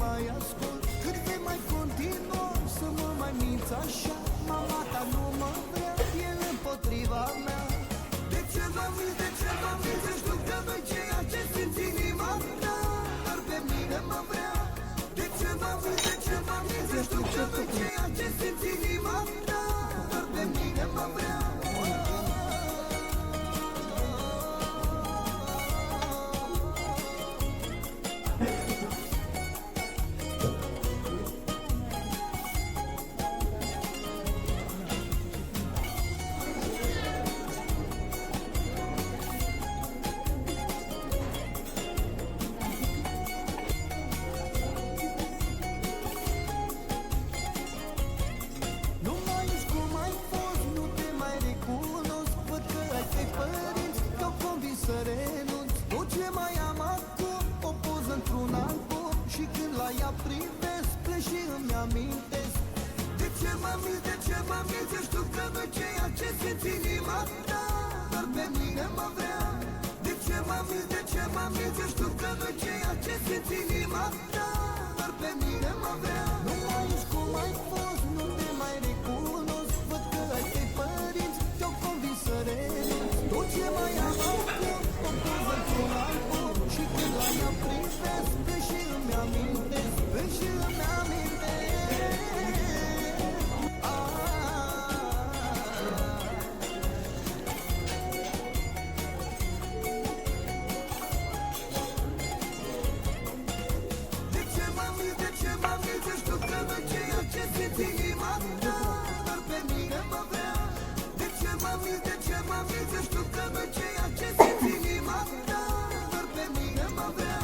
mai ascult. Cât vei mai continua să mă mai minți așa? Mama ta nu mă vrea, e împotriva mea. De ce mă minți, știu că nu-i ceea ce simți inima ta, dar pe mine mă vrea. De ce mă minți, știu că nu-i ceea ce simți inima ta, dar pe mine mă vrea. Să renunț, tot ce mai am acum o poză într-un album, și când la ea privesc plec și îmi amintesc. De ce mă minți, știu că nu-i ceea ce simți inima ta, dar pe mine mă vrea. De ce mă minți, știu că nu-i ceea ce simți inima ta, dar pe mine mă vrea. Nu mai ești cum ai fost, nu te mai recunosc, văd că ai tăi părinți te-au convins să renunți. Tot ce mai am acum o poză într-un album, și când la ea privesc plec și îmi amintesc, plec și îmi amintesc. De ce mă minți, știu că nu-i ceea ce simți inima ta, dar pe mine mă vrea. De ce mă minți, știu că nu-i ceea ce simți inima ta, dar pe mine mă vrea.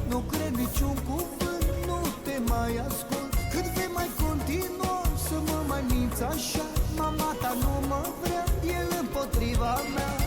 Nu cred niciun cuvânt, nu te mai ascult. Cât vei mai continua să mă mai minți așa? Mama ta nu mă vrea, e împotriva mea.